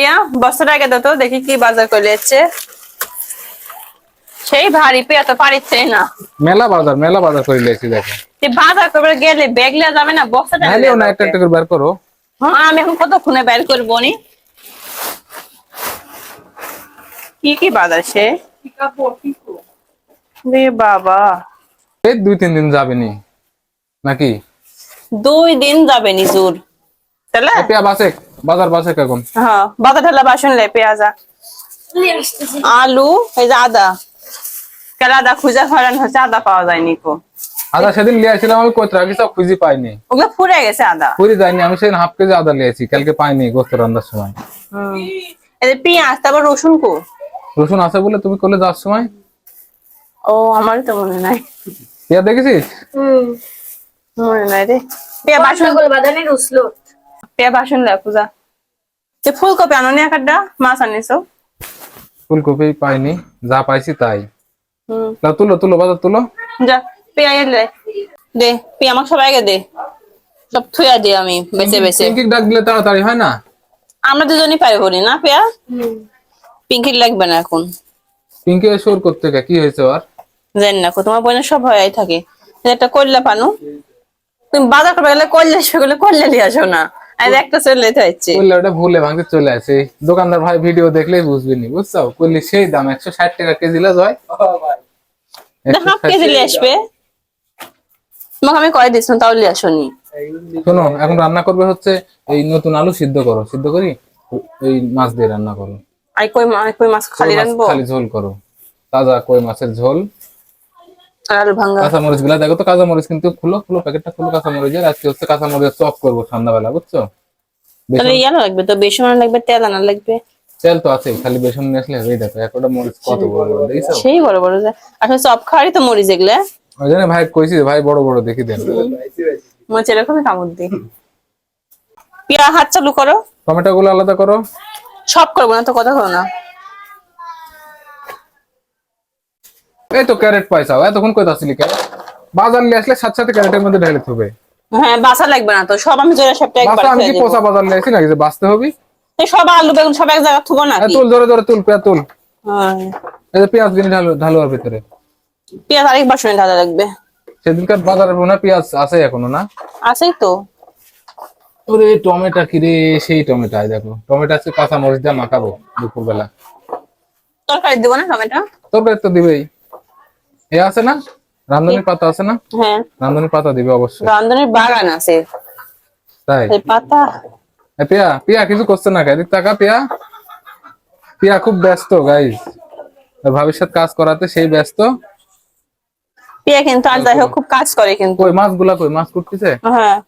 পিয়া বস্তাটা আগে দাও তো দেখি কি বাজার করে যাচ্ছে। সেই ভারী পিয়া তো পারিচ্ছে না। মেলা বাজার করে লেছি দেখো। বাজার করবে গেলে ব্যাগ লিয়া যাবে না, বস্তাটা নাইলেও না, একটা একটা করে বের করো। হ্যাঁ আমি এখন কতক্ষণে বের করবো নি। কি কি বাজার সে রে বাবা, এই 2-3 দিন যাবে নি নাকি? 2 দিন যাবে নি জোর তাহলে। পিয়া বাজার বাসে এখন। হ্যাঁ বাজার ঢালা বাসন লে পেঁয়াজা আলু এই যে আদা, কাল আদা খুঁজে হরান হচ্ছে, আদা পাওয়া যায়নি কো। আদা সেদিন লিয়ে আসছিলাম আমি, কোথায় রাখি সব খুঁজে পাইনি। ওগুলো ফুরে গেছে আদা। পুরি যায়নি, আমি সেদিন হাফ কেজি আদা লিয়েছি, কালকে পাইনি গোস্ত রান্নার সময়। এই যে পেঁয়াজ, তারপর রসুন কো। রসুন আছে বলে তুমি করলে যাওয়ার সময়। ও আমার তো মনে নাই। পিয়া দেখেছিস? মনে নাই রে। পেঁয়া বাসন লে পূজা। ফুলকপি আনো নি একটা, মাছ আনিছো? ফুলকপি পাইনি, যা পাইছি তাই। তুলো বাজার তুলো। যা পেঁয়া এলে দে, পেঁয়া আমাকে সবাই আগে দে, সব থুয়া দে আমি বেছে বেছে। পিঙ্কি ডাক দিলে তাড়াতাড়ি হয় না? আমরা দুজনই পারবো না পেঁয়া, পিঙ্কির লাগবে না এখন। পিঙ্কি সুর করতে কি হয়েছে আর? জানি না, তোমার বোনের সব হয়ে থাকে। একটা করলা পানু, তুমি বাজার করবে গেলে করলে সেগুলো করলে নিয়ে আসো না, আর একটা চলে যাচ্ছে। করলে ওটা ভুলে ভাঙতে চলে আসে, দোকানদার ভাই ভিডিও দেখলেই বুঝবি নি, বুঝছো? করলে সেই দাম 160 টাকা কেজি লাজ হয়। হাফ কেজি নিয়ে আসবে, তোমাকে আমি করে দিচ্ছিলাম তাও নিয়ে আসনি। শোনো, এখন রান্না করবে হচ্ছে এই নতুন আলু সিদ্ধ করো, সিদ্ধ করি এই মাছ দিয়ে রান্না করো। আর কই মাছ খালি রাখবো, খালি ঝোল করো, তাজা কই মাছের ঝোল। আলু ভাঙা কাঁচামরিচ গুলা দেখো তো, কাঁচামরিচ কিন্তু খুলো প্যাকেটটা খুলো কাঁচামরিচের। আজকে হচ্ছে কাঁচামরিচ চপ করবো সন্ধ্যাবেলা, বুঝছো? তাহলে ইয়া লাগবে তো, বেসন লাগবে, তেল আনা লাগবে। তেল তো আছে, খালি বেসন নিয়ে আসলে হয়ে। দেখো একটা মরিচ কত বড় বড়, দেখছো? সেই বড় বড় যে আসলে চপ খাওয়ারই তো মরিচ এগুলা। ওই জন্য ভাই কইছি, ভাই বড় বড় দেখি দেন। মরিচ এরকমই কামড় দিই। পিয়া হাত চালু করো, টমেটো গুলো আলাদা করো। সব করবো না তো, কথা করো না। এই তো ক্যারেট পয়সা, এতক্ষণ কই আসছিলি? ক্যারেট বাজার নিয়ে আসলে সাথে সাথে ক্যারেটের মধ্যে ঢেলে থবে। হ্যাঁ বাসা লাগবে না তো, সব আমি জোরে সবটা একবার বাসা আমি খেয়ে কি দেবো। পচা বাজার নিয়ে আসি নাকি যে বাঁচতে হবে? এই সব আলু বেগুন সব এক জায়গা থুবো নাকি? তুল ধরে ধরে তুল, পেঁয়াজ তুল। হ্যাঁ এই যে পেঁয়াজ কিনে ঢালুয়ার ভিতরে। পেঁয়াজ আরেক বাসনে ঢালা লাগবে। সেদিনকার বাজারের মনে হয় পেঁয়াজ আছে এখনো না? আছেই তো। ওরে টমেটো কিরে, সেই টমেটো দেখো, টমেটো আজকে কাঁচা মরিচ দিয়ে মাখাবো দুপুর বেলা। তরকারি দিব না টমেটো? তরকারি তো দিবেই। এ আছে না, রান্ধনির পাতা আছে না? হ্যাঁ রান্ধনির পাতা দিবে অবশ্যই। রান্ধনের বাগান আছে, তাই এই পাতা। পিয়া পিয়া কিছু করছে না, এদিক টাকা। পিয়া খুব ব্যস্ত গাইস, ভবিষ্যৎ কাজ করাতে সেই ব্যস্ত। পিয়া কিন্তু আর যাই হোক খুব কাজ করে কিন্তু। কই মাছগুলা, কই মাছ কুটতেছে? হ্যাঁ